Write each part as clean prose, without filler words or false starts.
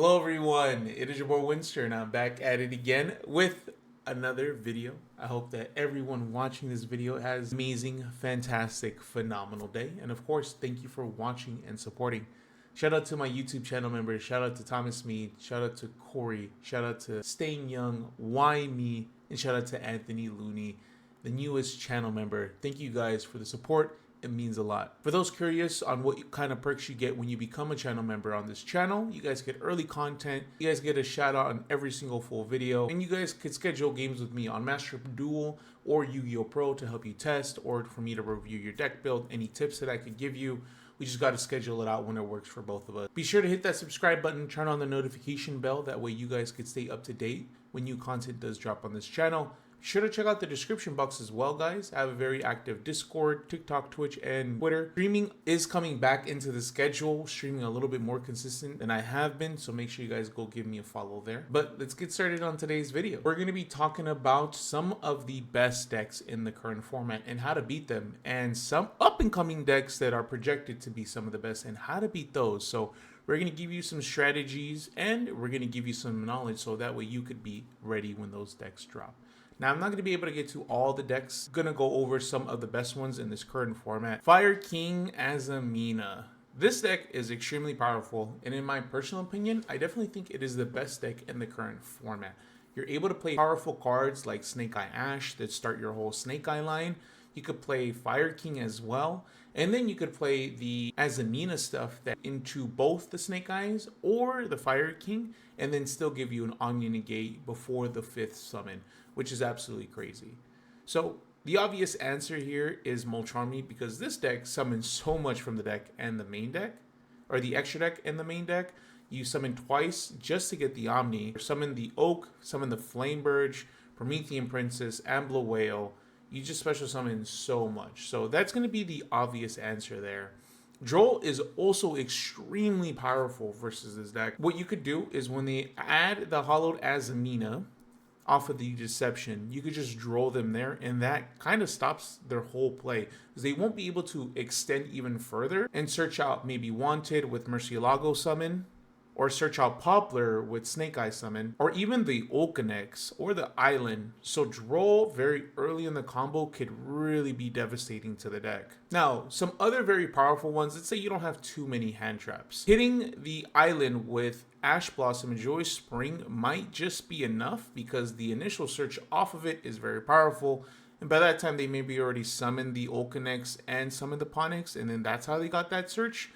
Hello everyone, it is your boy Winster and I'm back at it again with another video. I hope that everyone watching this video has an amazing, fantastic, phenomenal day. And of course, thank you for watching and supporting. Shout out to my YouTube channel members, shout out to Thomas Mead, shout out to Corey, shout out to Staying Young, Why Me, and shout out to Anthony Looney, the newest channel member. Thank you guys for the support. It means a lot. For those curious on what kind of perks you get when you become a channel member on this channel, you guys get early content, you guys get a shout out on every single full video, and you guys could schedule games with me on Master Duel or Yu-Gi-Oh! Pro to help you test, or for me to review your deck build, any tips that I could give you. We just got to schedule it out when it works for both of us. Be sure to hit that subscribe button, turn on the notification bell, that way you guys could stay up to date when new content does drop on this channel. Be sure to check out the description box as well, guys. I have a very active Discord, TikTok, Twitch, and Twitter. Streaming is coming back into the schedule, streaming a little bit more consistent than I have been, so make sure you guys go give me a follow there. But let's get started on today's video. We're going to be talking about some of the best decks in the current format and how to beat them, and some up-and-coming decks that are projected to be some of the best and how to beat those. So we're going to give you some strategies and we're going to give you some knowledge so that way you could be ready when those decks drop. Now, I'm not going to be able to get to all the decks. I'm going to go over some of the best ones in this current format. Fire King Azamina. This deck is extremely powerful, and in my personal opinion, I definitely think it is the best deck in the current format. You're able to play powerful cards like Snake Eye Ash that start your whole Snake Eye line. You could play Fire King as well, and then you could play the Azamina stuff that into both the Snake Eyes or the Fire King, and then still give you an Omni Negate before the 5th summon, which is absolutely crazy. So the obvious answer here is Moltrami, because this deck summons so much from the deck and the main deck, or the extra deck and the main deck. You summon twice just to get the Omni, summon the Oak, summon the Flamebird, Promethean Princess, Ambler Whale. You just special summon so much. So that's going to be the obvious answer there. Droll is also extremely powerful versus this deck. What you could do is when they add the Hollowed Azamina off of the Deception, you could just draw them there, and that kind of stops their whole play, because they won't be able to extend even further and search out maybe Wanted with Murcielago summon, or search out Poplar with Snake Eye summon, or even the Okanex or the Island. So draw very early in the combo could really be devastating to the deck. Now, some other very powerful ones, let's say you don't have too many hand traps. Hitting the Island with Ash Blossom and Joyous Spring might just be enough, because the initial search off of it is very powerful. And by that time, they maybe already summoned the Okanex and summoned the Ponix, and then that's how they got that search.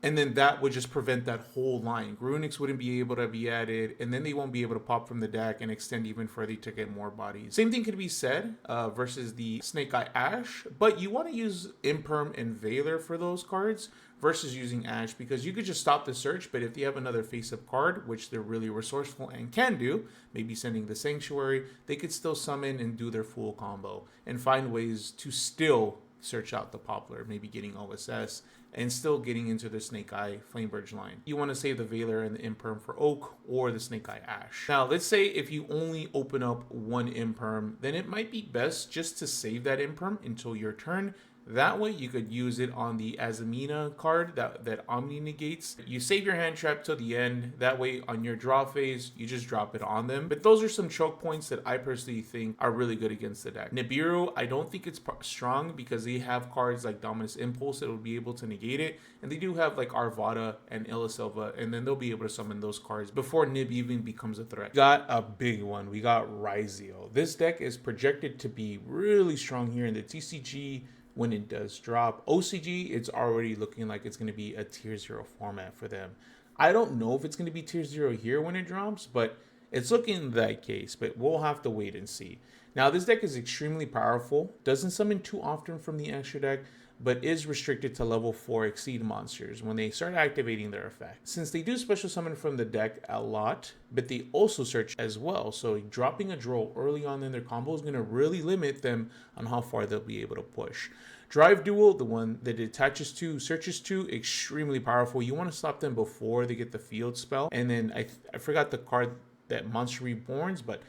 And then that would just prevent that whole line. Grunix wouldn't be able to be added, and then they won't be able to pop from the deck and extend even further to get more bodies. Same thing could be said versus the Snake Eye Ash, but you want to use Imperm and Veiler for those cards versus using Ash, because you could just stop the search, but if you have another face-up card, which they're really resourceful and can do, maybe sending the Sanctuary, they could still summon and do their full combo and find ways to still search out the Poplar, maybe getting OSS, and still getting into the Snake Eye Flamebird line. You want to save the Veiler and the Imperm for Oak or the Snake Eye Ash. Now, let's say if you only open up one Imperm, then it might be best just to save that Imperm until your turn. That way you could use it on the Azamina card that Omni negates. You save your hand trap till the end. That way on your draw phase, you just drop it on them. But those are some choke points that I personally think are really good against the deck. Nibiru, I don't think it's strong, because they have cards like Dominus Impulse that will be able to negate it. And they do have like Arvada and Illisilva, and then they'll be able to summon those cards before Nib even becomes a threat. We got a big one. We got Rizio. This deck is projected to be really strong here in the TCG. When it does drop, OCG, it's already looking like it's going to be a tier 0 format for them. I don't know if it's going to be tier 0 here when it drops, but it's looking that case, but we'll have to wait and see. Now, this deck is extremely powerful, doesn't summon too often from the extra deck, but is restricted to level 4 Exceed monsters when they start activating their effect. Since they do special summon from the deck a lot, but they also search as well, so dropping a draw early on in their combo is going to really limit them on how far they'll be able to push. Drive Duel, the one that it attaches to, searches to, extremely powerful. You want to stop them before they get the field spell. And then I forgot the card that Monster Reborns, but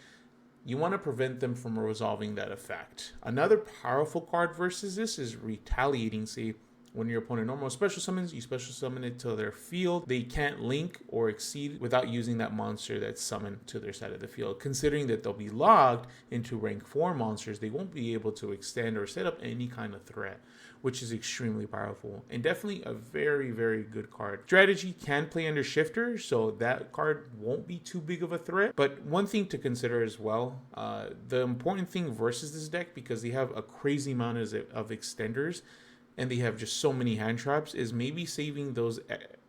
you want to prevent them from resolving that effect. Another powerful card versus this is Retaliating Save. When your opponent normal special summons, you special summon it to their field. They can't link or exceed without using that monster that's summoned to their side of the field. Considering that they'll be logged into rank 4 monsters, they won't be able to extend or set up any kind of threat, which is extremely powerful and definitely a very, very good card. Strategy can play under Shifter, so that card won't be too big of a threat. But one thing to consider as well, the important thing versus this deck, because they have a crazy amount of extenders and they have just so many hand traps, is maybe saving those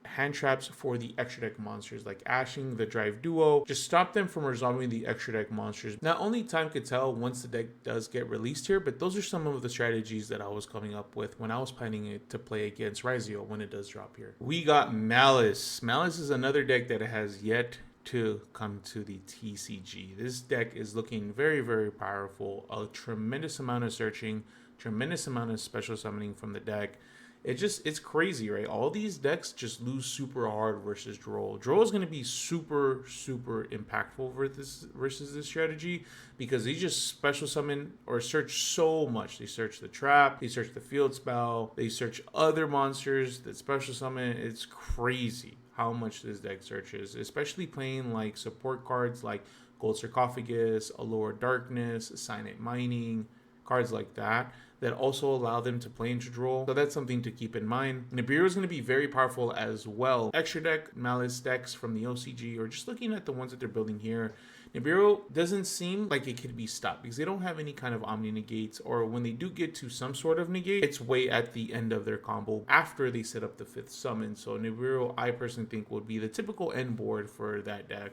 hand traps for the extra deck monsters like Ashing, the Drive Duo. Just stop them from resolving the extra deck monsters. Not only time could tell once the deck does get released here, but those are some of the strategies that I was coming up with when I was planning it to play against Rizio when it does drop here. We got Malice. Malice is another deck that has yet to come to the TCG. This deck is looking very, very powerful. A tremendous amount of searching, tremendous amount of special summoning from the deck. It's crazy, right? All these decks just lose super hard versus Droll. Droll is going to be super, super impactful versus this strategy because they just special summon or search so much. They search the trap, they search the field spell, they search other monsters that special summon. It's crazy how much this deck searches, especially playing like support cards like Gold Sarcophagus, Allure Darkness, Cyanide Mining, cards like that also allow them to play into Droll. So that's something to keep in mind. Nibiru is going to be very powerful as well. Extra deck Malice decks from the OCG, or just looking at the ones that they're building here, Nibiru doesn't seem like it could be stopped because they don't have any kind of Omni negates, or when they do get to some sort of negate, it's way at the end of their combo after they set up the 5th summon. So Nibiru, I personally think, would be the typical end board for that deck,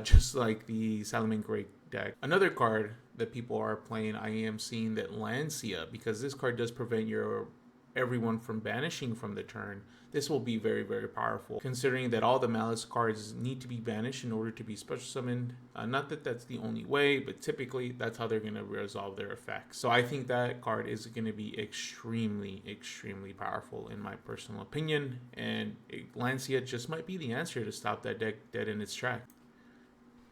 just like the Salamangreat deck. Another card that people are playing, I am seeing that Lancia, because this card does prevent everyone from banishing from the turn. This will be very, very powerful, considering that all the Malice cards need to be banished in order to be special summoned. Not that that's the only way, but typically that's how they're going to resolve their effects. So I think that card is going to be extremely, extremely powerful in my personal opinion, and Lancia just might be the answer to stop that deck dead in its track.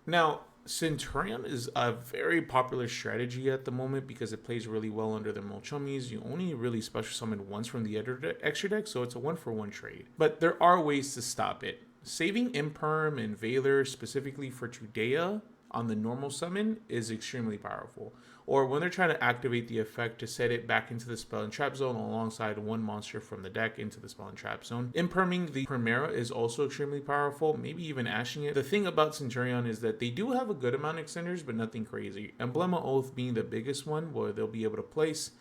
Now, Centurion is a very popular strategy at the moment because it plays really well under the Molchummies. You only really special summon once from the extra deck, so it's a 1-for-1 trade. But there are ways to stop it. Saving Imperm and Valor specifically for Tudea on the normal summon is extremely powerful. Or when they're trying to activate the effect to set it back into the spell and trap zone alongside one monster from the deck into the spell and trap zone. Imperming the Primera is also extremely powerful, maybe even ashing it. The thing about Centurion is that they do have a good amount of extenders, but nothing crazy. Emblema Oath being the biggest one, where they'll be able to place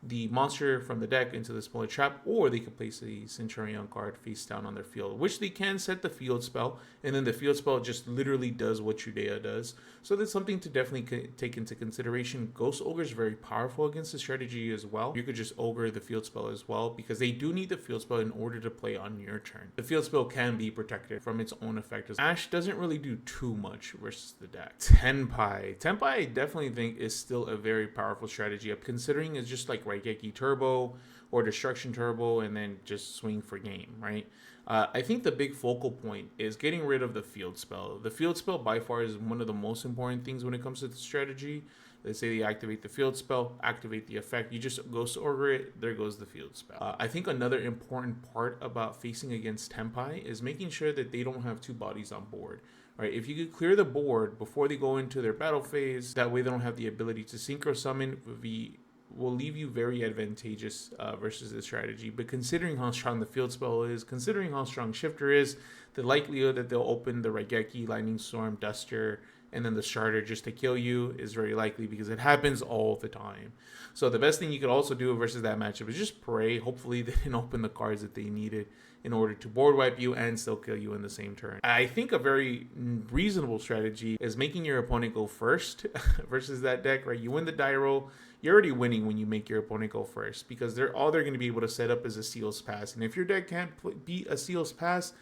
the monster from the deck into the spell trap, or they could place a Centurion card face down on their field, which they can set the field spell, and then the field spell just literally does what Judea does. So that's something to definitely take into consideration. Ghost Ogre is very powerful against the strategy as well. You could just Ogre the field spell as well, because they do need the field spell in order to play on your turn. The field spell can be protected from its own effect. Ash doesn't really do too much versus the deck. Tenpai I definitely think is still a very powerful strategy, considering it's just like Raigeki Turbo or Destruction Turbo and then just swing for game, right? I think the big focal point is getting rid of the field spell. The field spell by far is one of the most important things when it comes to the strategy. Let's say they activate the field spell, activate the effect, you just Ghost Ogre it, there goes the field spell. I think another important part about facing against Tenpai is making sure that they don't have two bodies on board. Right, if you could clear the board before they go into their battle phase, that way they don't have the ability to synchro summon, will leave you very advantageous versus this strategy. But considering how strong the field spell is, considering how strong Shifter is, the likelihood that they'll open the Raigeki, Lightning Storm, Duster, and then the Starter just to kill you is very likely because it happens all the time. So the best thing you could also do versus that matchup is just pray. Hopefully they didn't open the cards that they needed in order to board wipe you and still kill you in the same turn. I think a very reasonable strategy is making your opponent go first versus that deck, right? You win the die roll, you're already winning when you make your opponent go first because they're going to be able to set up as a Seal's Pass. And if your deck can't beat a Seal's Pass,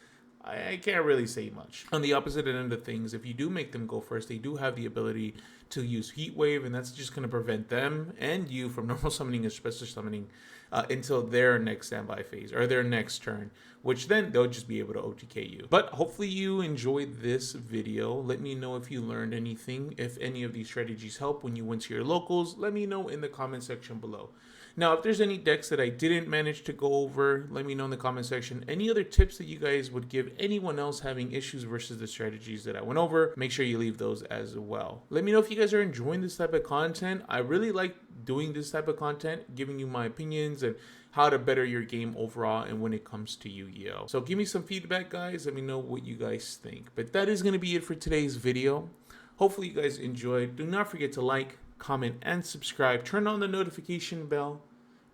I can't really say much. On the opposite end of things, if you do make them go first, they do have the ability to use Heat Wave, and that's just going to prevent them and you from normal summoning and special summoning until their next standby phase or their next turn, which then they'll just be able to OTK you. But hopefully you enjoyed this video. Let me know if you learned anything. If any of these strategies help when you went to your locals, let me know in the comment section below. Now, if there's any decks that I didn't manage to go over, let me know in the comment section. Any other tips that you guys would give anyone else having issues versus the strategies that I went over, make sure you leave those as well. Let me know if you guys are enjoying this type of content. I really like doing this type of content, giving you my opinions and how to better your game overall and when it comes to Yu-Gi-Oh. So give me some feedback, guys. Let me know what you guys think. But that is going to be it for today's video. Hopefully you guys enjoyed. Do not forget to like, comment, and subscribe. Turn on the notification bell.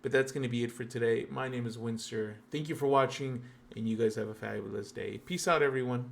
But that's going to be it for today. My name is Winster. Thank you for watching, and you guys have a fabulous day. Peace out, everyone.